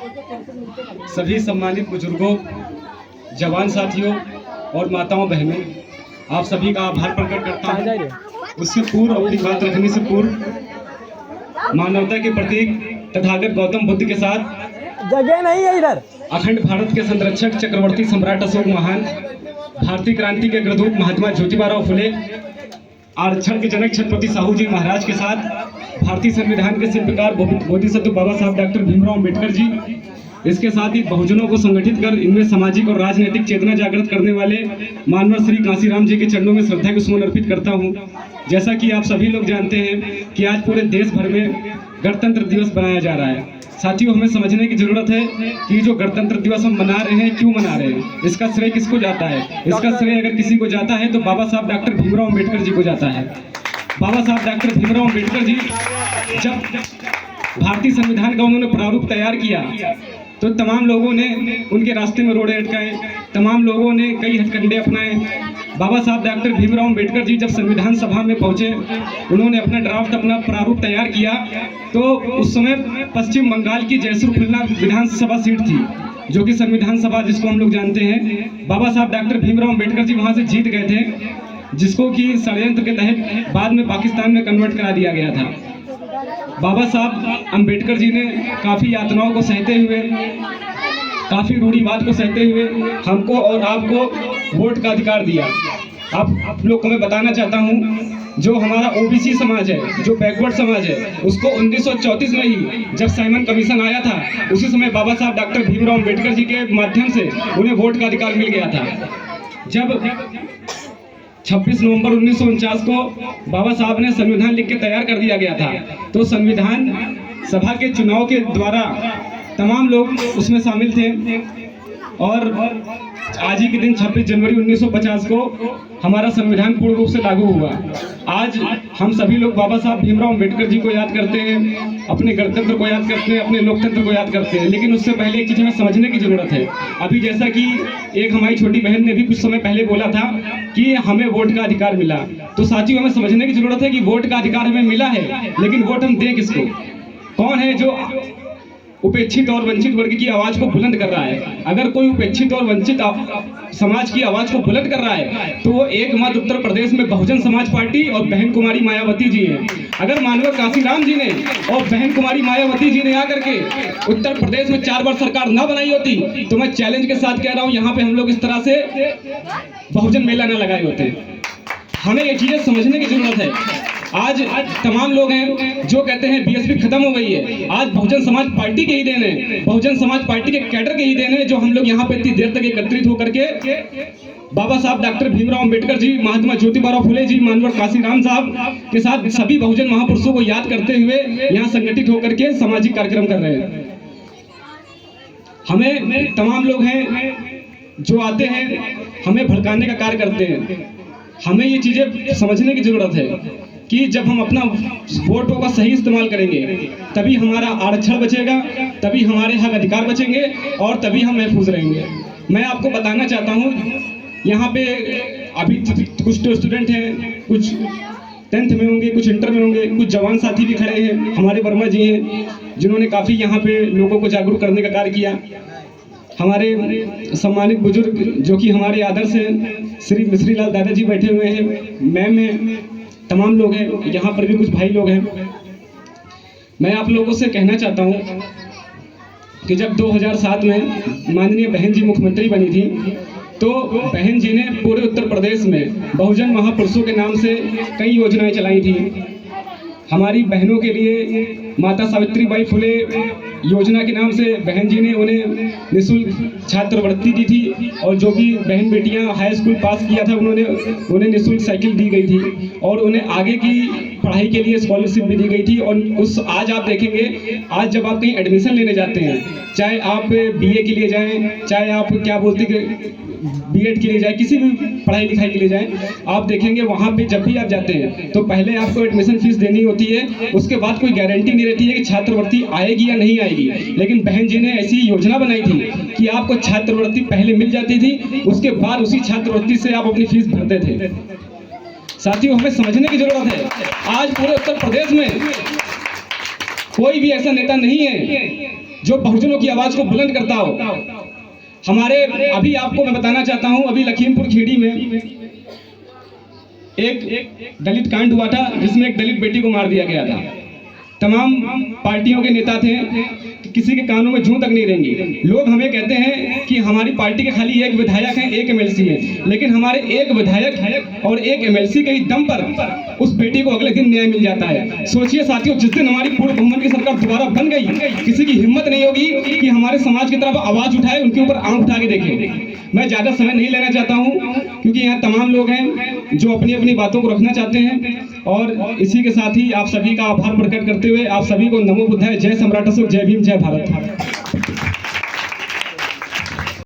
सभी सम्मानित बुजुर्गों, जवान साथियों और माताओं बहनों, आप सभी का आभार प्रकट करता हूँ। उससे पूर्व अपनी बात रखने से पूर्व मानवता के प्रतीक तथागत गौतम बुद्ध के साथ जगह नहीं है इधर। अखंड भारत के संरक्षक चक्रवर्ती सम्राट अशोक महान, भारतीय क्रांति के अग्रदूत महात्मा ज्योतिबा फुले, आरक्षण के जनक छत्रपति साहू जी महाराज के साथ भारतीय संविधान के शिल्पकार बोधिसत्व बाबा साहब डॉक्टर भीमराव अम्बेडकर जी, इसके साथ ही बहुजनों को संगठित कर इनमें सामाजिक और राजनीतिक चेतना जागृत करने वाले मानवर श्री कांसीराम जी के चरणों में श्रद्धा के सुमन अर्पित करता हूं। जैसा कि आप सभी लोग जानते हैं कि आज पूरे देश भर में गणतंत्र दिवस मनाया जा रहा है। साथियों, हमें समझने की जरूरत है कि जो गणतंत्र दिवस हम मना रहे हैं, क्यों मना रहे हैं, इसका श्रेय किसको जाता है। इसका श्रेय अगर किसी को जाता है तो बाबा साहब डॉक्टर भीमराव अम्बेडकर जी को जाता है। बाबा साहब डॉक्टर भीमराव अम्बेडकर जी जब भारतीय संविधान का उन्होंने प्रारूप तैयार किया तो तमाम लोगों ने उनके रास्ते में रोड़े अटकाए, तमाम लोगों ने कई हथकंडे अपनाए। बाबा साहब डॉक्टर भीमराव अम्बेडकर जी जब संविधान सभा में पहुंचे, उन्होंने अपना ड्राफ्ट, अपना प्रारूप तैयार किया, तो उस समय पश्चिम बंगाल की जयसुर खुलना विधानसभा सीट थी, जो कि संविधान सभा जिसको हम लोग जानते हैं। बाबा साहब डॉक्टर भीमराव अम्बेडकर जी वहाँ से जीत गए थे, जिसको कि षड्यंत्र के तहत बाद में पाकिस्तान में कन्वर्ट करा दिया गया था। बाबा साहब अम्बेडकर जी ने काफ़ी यातनाओं को सहते हुए, काफ़ी रूढ़िवाद को सहते हुए हमको और आपको वोट का अधिकार दिया। आप लोग को मैं बताना चाहता हूँ, जो हमारा ओबीसी समाज है, जो बैकवर्ड समाज है, उसको 1934 में ही जब साइमन कमीशन आया था, उसी समय बाबा साहब डॉक्टर भीमराव अम्बेडकर जी के माध्यम से उन्हें वोट का अधिकार मिल गया था। जब 26 नवंबर 1949 को बाबा साहब ने संविधान लिख के तैयार कर दिया गया था, तो संविधान सभा के चुनाव के द्वारा तमाम लोग उसमें शामिल थे और आज ही के दिन 26 जनवरी 1950 को हमारा संविधान पूर्ण रूप से लागू हुआ। आज हम सभी लोग बाबा साहब भीमराव अम्बेडकर जी को याद करते हैं, अपने गणतंत्र को याद करते हैं, अपने लोकतंत्र को याद करते हैं, लेकिन उससे पहले एक चीज़ हमें समझने की जरूरत है। अभी जैसा कि एक हमारी छोटी बहन ने भी कुछ समय पहले बोला था कि हमें वोट का अधिकार मिला, तो साथियों हमें समझने की जरूरत है कि वोट का अधिकार हमें मिला है, लेकिन वोट हम दें किसको? कौन है जो उपेक्षित और वंचित वर्ग की आवाज को बुलंद कर रहा है? अगर कोई उपेक्षित और वंचित समाज की आवाज को बुलंद कर रहा है तो वो एक मत उत्तर प्रदेश में बहुजन समाज पार्टी और बहन कुमारी मायावती जी हैं। अगर मानव कांसीराम जी ने और बहन कुमारी मायावती जी ने आकर के उत्तर प्रदेश में 4 बार सरकार ना बनाई होती तो मैं चैलेंज के साथ कह रहा हूँ, यहाँ पे हम लोग इस तरह से बहुजन मेला न लगाए होते। हमें ये चीजें समझने की जरूरत है। आज तमाम लोग हैं जो कहते हैं बीएसपी खत्म हो गई है, आज बहुजन समाज पार्टी के ही देन है, बहुजन समाज पार्टी के कैडर के ही देन है, जो हम लोग यहाँ पे इतनी देर तक एकत्रित होकर के बाबा साहब डॉक्टर भीमराव अम्बेडकर जी, महात्मा ज्योतिबा फुले जी, मानवर कांसीराम साहब के साथ सभी बहुजन महापुरुषों को याद करते हुए यहाँ संगठित होकर के सामाजिक कार्यक्रम कर रहे हैं। हमें तमाम लोग हैं जो आते हैं, हमें भड़काने का कार्य करते हैं। हमें ये चीजें समझने की जरूरत है कि जब हम अपना वोटों का सही इस्तेमाल करेंगे तभी हमारा आरक्षण बचेगा, तभी हमारे हक अधिकार बचेंगे और तभी हम महफूज रहेंगे। मैं आपको बताना चाहता हूँ, यहाँ पे अभी कुछ स्टूडेंट हैं, कुछ 10th में होंगे, कुछ इंटर में होंगे, कुछ जवान साथी भी खड़े हैं। हमारे वर्मा जी हैं जिन्होंने काफ़ी यहाँ पे लोगों को जागरूक करने का कार्य किया। हमारे सम्मानित बुजुर्ग जो कि हमारे आदर्श हैं, श्री मिश्री लाल दादा जी बैठे हुए हैं, मैम हैं, तमाम लोग हैं, यहाँ पर भी कुछ भाई लोग हैं। मैं आप लोगों से कहना चाहता हूँ कि जब 2007 में माननीय बहन जी मुख्यमंत्री बनी थी तो बहन जी ने पूरे उत्तर प्रदेश में बहुजन महापुरुषों के नाम से कई योजनाएं चलाई थी। हमारी बहनों के लिए माता सावित्रीबाई फुले योजना के नाम से बहन जी ने उन्हें निःशुल्क छात्रवृत्ति दी थी और जो भी बहन बेटियां हाई स्कूल पास किया था उन्हें निःशुल्क साइकिल दी गई थी और उन्हें आगे की पढ़ाई के लिए स्कॉलरशिप भी दी गई थी। और आज आप देखेंगे, आज जब आप कहीं एडमिशन लेने जाते हैं, चाहे आप बीए के लिए जाएं, चाहे आप बीएड के लिए जाए, किसी भी पढ़ाई लिखाई के लिए जाएं, आप देखेंगे वहाँ पे जब भी आप जाते हैं तो पहले आपको एडमिशन फीस देनी होती है, उसके बाद कोई गारंटी नहीं रहती है कि छात्रवृत्ति आएगी या नहीं आएगी। लेकिन बहन जी ने ऐसी योजना बनाई थी कि आपको छात्रवृत्ति पहले मिल जाती थी, उसके बाद उसी छात्रवृत्ति से आप अपनी फीस भरते थे। साथियों, हमें समझने की जरूरत है, आज पूरे उत्तर प्रदेश में कोई भी ऐसा नेता नहीं है जो बहुजनों की आवाज को बुलंद करता हो। हमारे अभी आपको मैं बताना चाहता हूं, अभी लखीमपुर खीरी में एक दलित कांड हुआ था जिसमें एक दलित बेटी को मार दिया गया था। तमाम पार्टियों के नेता थे, किसी के कानों में जूं तक नहीं रहेंगी। लोग हमें कहते हैं कि हमारी पार्टी के खाली एक विधायक हैं, एक एमएलसी है, लेकिन हमारे एक विधायक है और एक एमएलसी के ही दम पर उस बेटी को अगले दिन न्याय मिल जाता है। सोचिए साथियों, जिस दिन हमारी पूर्ण बहुमत की सरकार दोबारा बन गई, किसी की हिम्मत नहीं होगी कि हमारे समाज की तरफ आवाज उठाए, उनके ऊपर आंख उठा के देखे। मैं ज्यादा समय नहीं लेना चाहता हूं क्योंकि यहाँ तमाम लोग हैं जो अपनी अपनी बातों को रखना चाहते हैं, और इसी के साथ ही आप सभी का आभार प्रकट करते हुए आप सभी को नमो बुद्धाय, जय सम्राट अशोक, जय भीम, जय भारत।